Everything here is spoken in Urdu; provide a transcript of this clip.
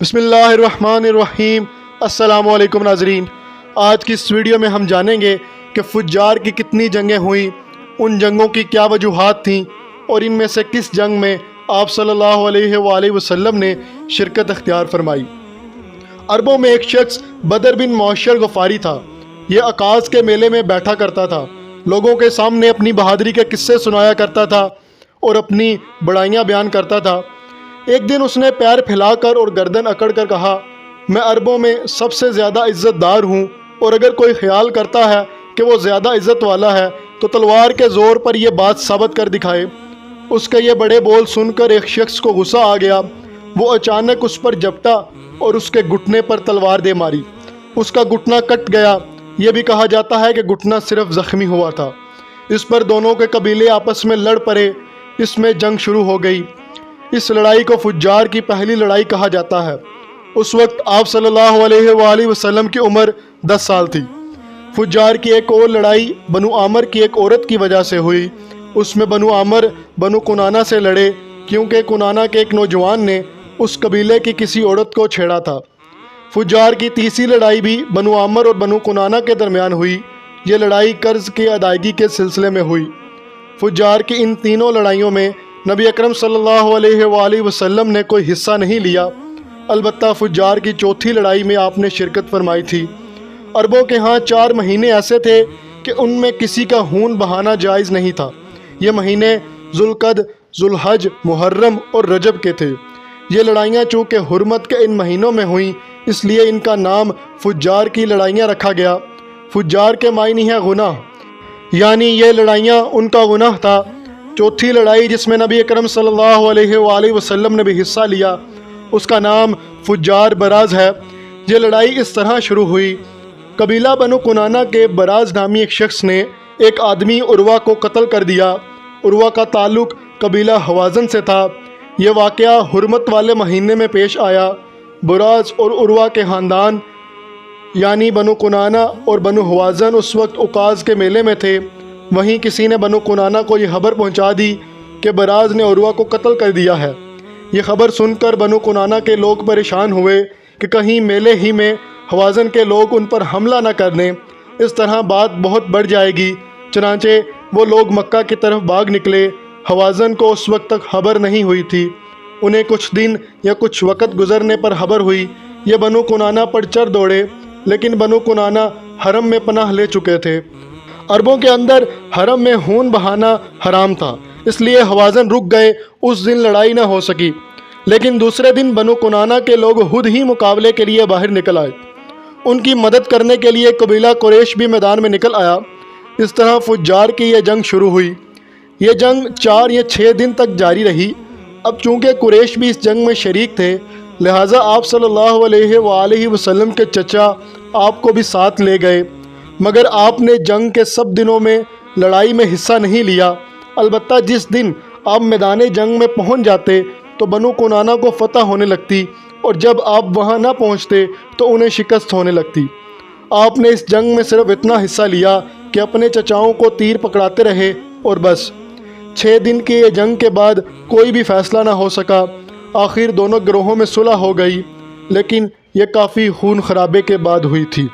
بسم اللہ الرحمن الرحیم۔ السلام علیکم ناظرین، آج کی اس ویڈیو میں ہم جانیں گے کہ فجار کی کتنی جنگیں ہوئیں، ان جنگوں کی کیا وجوہات تھیں اور ان میں سے کس جنگ میں آپ صلی اللہ علیہ وآلہ وسلم نے شرکت اختیار فرمائی۔ عربوں میں ایک شخص بدر بن معشر غفاری تھا۔ یہ عکاظ کے میلے میں بیٹھا کرتا تھا، لوگوں کے سامنے اپنی بہادری کے قصے سنایا کرتا تھا اور اپنی بڑائیاں بیان کرتا تھا۔ ایک دن اس نے پیر پھیلا کر اور گردن اکڑ کر کہا، میں عربوں میں سب سے زیادہ عزت دار ہوں، اور اگر کوئی خیال کرتا ہے کہ وہ زیادہ عزت والا ہے تو تلوار کے زور پر یہ بات ثابت کر دکھائے۔ اس کے یہ بڑے بول سن کر ایک شخص کو غصہ آ گیا۔ وہ اچانک اس پر جھپٹا اور اس کے گھٹنے پر تلوار دے ماری۔ اس کا گھٹنا کٹ گیا۔ یہ بھی کہا جاتا ہے کہ گھٹنا صرف زخمی ہوا تھا۔ اس پر دونوں کے قبیلے آپس میں لڑ پڑے۔ اس میں جنگ شروع ہو گئی۔ اس لڑائی کو فجار کی پہلی لڑائی کہا جاتا ہے۔ اس وقت آپ صلی اللہ علیہ وآلہ وسلم کی عمر 10 سال تھی۔ فجار کی ایک اور لڑائی بنو عامر کی ایک عورت کی وجہ سے ہوئی۔ اس میں بنو عامر بنو کنانہ سے لڑے، کیونکہ کنانہ کے ایک نوجوان نے اس قبیلے کی کسی عورت کو چھیڑا تھا۔ فجار کی تیسری لڑائی بھی بنو عامر اور بنو کنانہ کے درمیان ہوئی۔ یہ لڑائی قرض کی ادائیگی کے سلسلے میں ہوئی۔ فجار کی ان تینوں لڑائیوں میں نبی اکرم صلی اللہ علیہ وآلہ وسلم نے کوئی حصہ نہیں لیا، البتہ فجار کی چوتھی لڑائی میں آپ نے شرکت فرمائی تھی۔ عربوں کے ہاں 4 مہینے ایسے تھے کہ ان میں کسی کا خون بہانا جائز نہیں تھا۔ یہ مہینے ذوالقعدہ، ذوالحج، محرم اور رجب کے تھے۔ یہ لڑائیاں چونکہ حرمت کے ان مہینوں میں ہوئیں، اس لیے ان کا نام فجار کی لڑائیاں رکھا گیا۔ فجار کے معنی ہے گناہ، یعنی یہ لڑائیاں ان کا گناہ تھا۔ چوتھی لڑائی جس میں نبی اکرم صلی اللہ علیہ وآلہ وسلم نے بھی حصہ لیا، اس کا نام فجار براز ہے۔ یہ لڑائی اس طرح شروع ہوئی۔ قبیلہ بنو کنانہ کے براز نامی ایک شخص نے ایک آدمی عروہ کو قتل کر دیا۔ عروہ کا تعلق قبیلہ حوازن سے تھا۔ یہ واقعہ حرمت والے مہینے میں پیش آیا۔ براز اور عروہ کے خاندان یعنی بنو کنانہ اور بنو حوازن اس وقت عکاظ کے میلے میں تھے۔ وہیں کسی نے بنو کنانہ کو یہ خبر پہنچا دی کہ براز نے عروہ کو قتل کر دیا ہے۔ یہ خبر سن کر بنو کنانہ کے لوگ پریشان ہوئے کہ کہیں میلے ہی میں حوازن کے لوگ ان پر حملہ نہ کر دیں، اس طرح بات بہت بڑھ جائے گی۔ چنانچہ وہ لوگ مکہ کی طرف بھاگ نکلے۔ حوازن کو اس وقت تک خبر نہیں ہوئی تھی۔ انہیں کچھ دن یا کچھ وقت گزرنے پر خبر ہوئی۔ یہ بنو کنانہ پر چڑھ دوڑے، لیکن بنو کنانہ حرم میں پناہ لے چکے تھے۔ عربوں کے اندر حرم میں خون بہانا حرام تھا، اس لیے حوازن رک گئے۔ اس دن لڑائی نہ ہو سکی، لیکن دوسرے دن بنو کنانہ کے لوگ خود ہی مقابلے کے لیے باہر نکل آئے۔ ان کی مدد کرنے کے لیے قبیلہ قریش بھی میدان میں نکل آیا۔ اس طرح فجار کی یہ جنگ شروع ہوئی۔ یہ جنگ 4 یا 6 دن تک جاری رہی۔ اب چونکہ قریش بھی اس جنگ میں شریک تھے، لہٰذا آپ صلی اللہ علیہ وآلہ وسلم کے چچا آپ کو بھی ساتھ لے گئے، مگر آپ نے جنگ کے سب دنوں میں لڑائی میں حصہ نہیں لیا۔ البتہ جس دن آپ میدان جنگ میں پہنچ جاتے تو بنو کنانہ کو فتح ہونے لگتی، اور جب آپ وہاں نہ پہنچتے تو انہیں شکست ہونے لگتی۔ آپ نے اس جنگ میں صرف اتنا حصہ لیا کہ اپنے چچاؤں کو تیر پکڑاتے رہے، اور بس۔ 6 دن کی یہ جنگ کے بعد کوئی بھی فیصلہ نہ ہو سکا۔ آخر دونوں گروہوں میں صلح ہو گئی، لیکن یہ کافی خون خرابے کے بعد ہوئی تھی۔